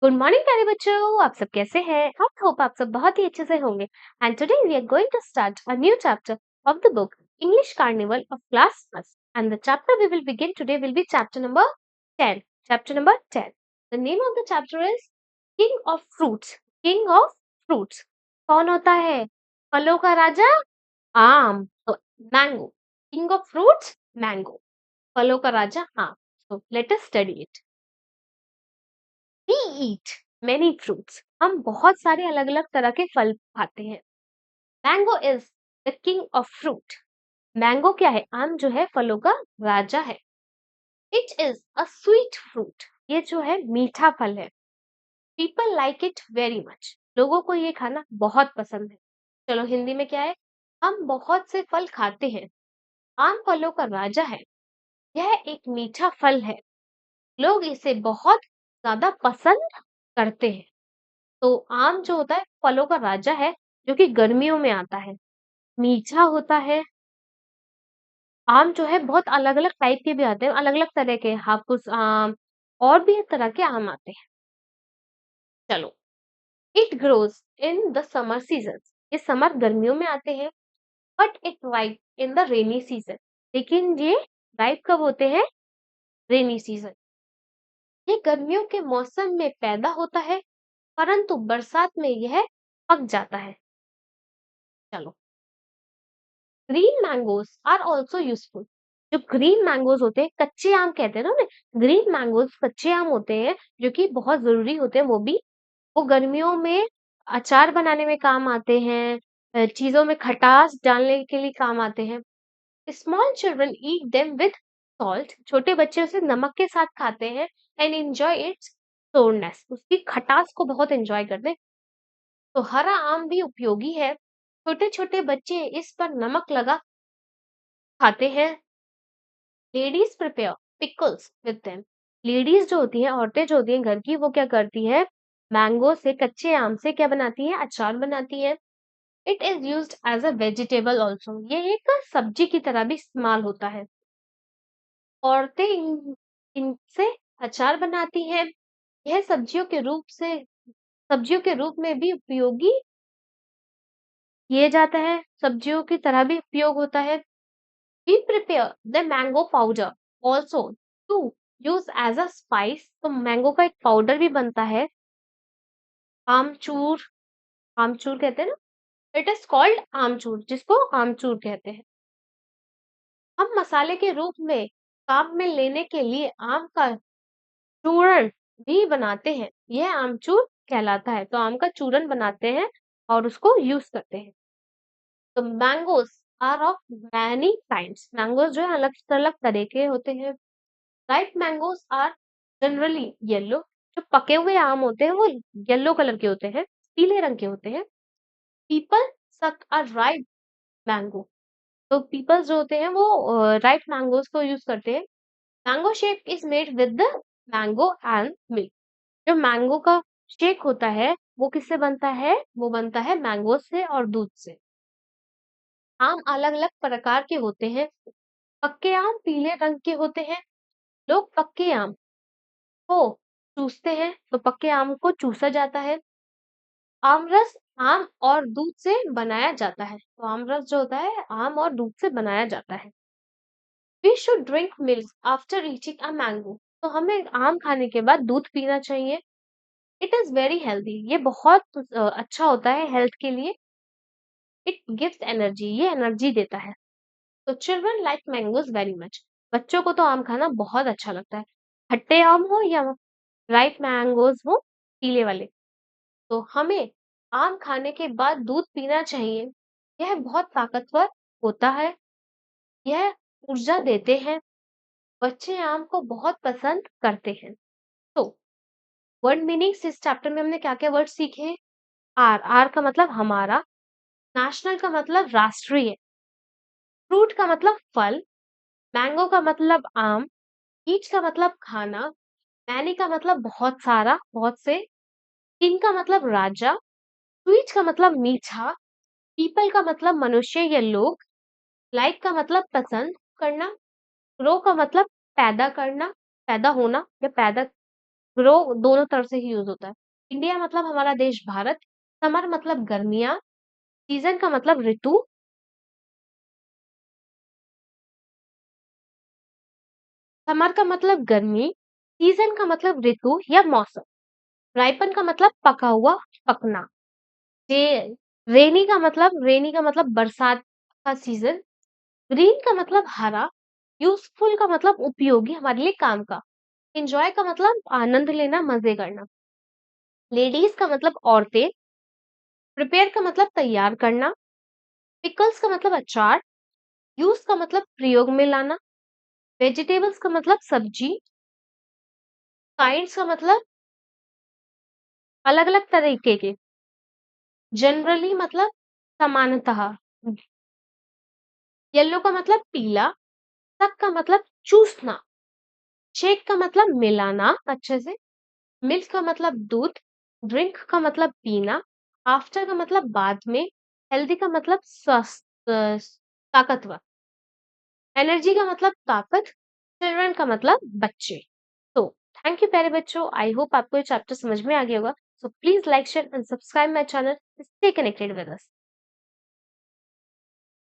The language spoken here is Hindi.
गुड मॉर्निंग प्यारे बच्चों, आप सब कैसे हैं? आई होप आप सब बहुत ही अच्छे से होंगे। And today we are going to start a new chapter of the book English carnival of class first. And the chapter we will begin today will be chapter number 10। Chapter number 10। The name of the chapter is king of fruits. King of fruits कौन होता है? फलों का राजा आम। तो mango. King of fruits mango. फलों का राजा आम। So let us study it. We eat many fruits. हम बहुत सारे अलग अलग तरह के फल खाते हैं। Mango is the king of fruit. Mango क्या है? आम जो है फलों का राजा है। It is a sweet fruit. ये जो है मीठा फल है। People like it very much. लोगों को ये खाना बहुत पसंद है। चलो हिंदी में क्या है? हम बहुत से फल खाते हैं। आम फलों का राजा है। यह एक मीठा फल है। लोग इसे बहुत ज्यादा पसंद करते हैं। तो आम जो होता है फलों का राजा है, जो कि गर्मियों में आता है, मीठा होता है। आम जो है बहुत अलग अलग टाइप के भी आते हैं, अलग अलग तरह के हापुस आम और भी तरह के आम आते हैं। चलो, it grows in the summer season. ये समर गर्मियों में आते हैं। But it ripe in the rainy season. लेकिन ये राइप कब होते हैं? Rainy season. ये गर्मियों के मौसम में पैदा होता है, परंतु बरसात में यह पक जाता है। चलो, green mangoes are also useful. जो ग्रीन मैंगोज होते हैं, कच्चे आम कहते हैं ना उन्हें। ग्रीन मैंगोज कच्चे आम होते हैं, जो कि बहुत जरूरी होते हैं। वो भी वो गर्मियों में अचार बनाने में काम आते हैं, चीजों में खटास डालने के लिए काम आते हैं। Small children eat them with salt. छोटे बच्चे उसे नमक के साथ खाते हैं। And enjoy it's soreness. उसकी खटास को बहुत एंजॉय करते हैं। तो हरा आम भी उपयोगी है। छोटे छोटे बच्चे इस पर नमक लगा खाते हैं। Ladies prepare pickles with them. Ladies जो होती हैं, औरतें जो होती हैं घर की, वो क्या करती है? मैंगो से, कच्चे आम से क्या बनाती है? अचार बनाती है। It is used as a vegetable also. ये एक सब्जी की तरह भी इस्तेमाल होता है। औरतें इनसे अचार बनाती हैं। यह सब्जियों के रूप में भी उपयोगी किए जाता है। सब्जियों की तरह भी उपयोग होता है। We prepare the mango powder also to use as a spice। तो मैंगो का एक पाउडर भी बनता है, आमचूर। आमचूर कहते हैं ना, इट इज कॉल्ड आमचूर, जिसको आमचूर कहते हैं। हम मसाले के रूप में काम में लेने के लिए आम का चूरण भी बनाते हैं। यह आमचूर कहलाता है। तो आम का चूरन बनाते हैं और उसको यूज करते हैं। तो mangoes are of many kinds. Mangoes जो है अलग अलग तरह के होते हैं। Ripe mangoes are generally yellow. जो पके हुए आम होते हैं वो येलो कलर के होते हैं, पीले रंग के होते हैं। पीपल सक अ राइप मैंगो। तो पीपल जो होते हैं वो राइप मैंगोज को यूज करते हैं। Mango shake is made with the mango and milk. जो मैंगो का शेक होता है वो किससे बनता है? वो बनता है मैंगो से और दूध से। आम अलग अलग प्रकार के होते हैं। पक्के आम पीले रंग के होते हैं। लोग पक्के आम को चूसते हैं, तो पक्के आम को चूसा जाता है। आमरस आम और दूध से बनाया जाता है। तो आमरस जो होता है आम और दूध से बनाया जाता है। We should drink milk after eating a mango. तो हमें आम खाने के बाद दूध पीना चाहिए। It is very healthy. ये बहुत अच्छा होता है हेल्थ के लिए। It gives energy. ये एनर्जी देता है। तो children like mangoes very much. बच्चों को तो आम खाना बहुत अच्छा लगता है। खट्टे आम हो या राइप मैंगोज हो, पीले वाले। तो हमें आम खाने के बाद दूध पीना चाहिए। यह बहुत ताकतवर होता है। यह ऊर्जा देते हैं। बच्चे आम को बहुत पसंद करते हैं। तो वर्ड मीनिंग्स इस चैप्टर में हमने क्या क्या वर्ड सीखे? आर। आर का मतलब हमारा। नेशनल का मतलब राष्ट्रीय। फ्रूट का मतलब फल। मैंगो का मतलब आम। ईच का मतलब खाना। मैनी का मतलब बहुत सारा, बहुत से। किंग का मतलब राजा। स्वीट का मतलब मीठा। पीपल का मतलब मनुष्य या लोग। लाइक का मतलब पसंद करना। ग्रो का मतलब पैदा करना, पैदा होना या पैदा ग्रो दोनों तरफ से ही यूज होता है। इंडिया मतलब हमारा देश भारत। समर मतलब गर्मियाँ। सीजन का मतलब ऋतु। समर का मतलब गर्मी। सीजन का मतलब ऋतु या मौसम। राइपन का मतलब पका हुआ, पकना। ये रेनी का मतलब बरसात का सीजन। ग्रीन का मतलब हरा। यूजफुल का मतलब उपयोगी, हमारे लिए काम का। एंजॉय का मतलब आनंद लेना, मजे करना। लेडीज का मतलब औरतें। प्रिपेयर का मतलब तैयार करना। पिकल्स का मतलब अचार। यूज का मतलब प्रयोग में लाना। वेजिटेबल्स का मतलब सब्जी। काइंड्स का मतलब अलग अलग तरीके के। जनरली मतलब सामान्यतः। येलो का मतलब पीला। सक का मतलब चूसना। शेक का मतलब मिलाना अच्छे से। मिल्क का मतलब दूध। ड्रिंक का मतलब पीना। आफ्टर का मतलब बाद में। हेल्दी का मतलब स्वस्थ, ताकतवर। एनर्जी का मतलब ताकत। चिल्ड्रन का मतलब बच्चे। तो थैंक यू प्यारे बच्चों, आई होप आपको ये चैप्टर समझ में आ गया होगा। So please like share and subscribe my channel, stay connected with us.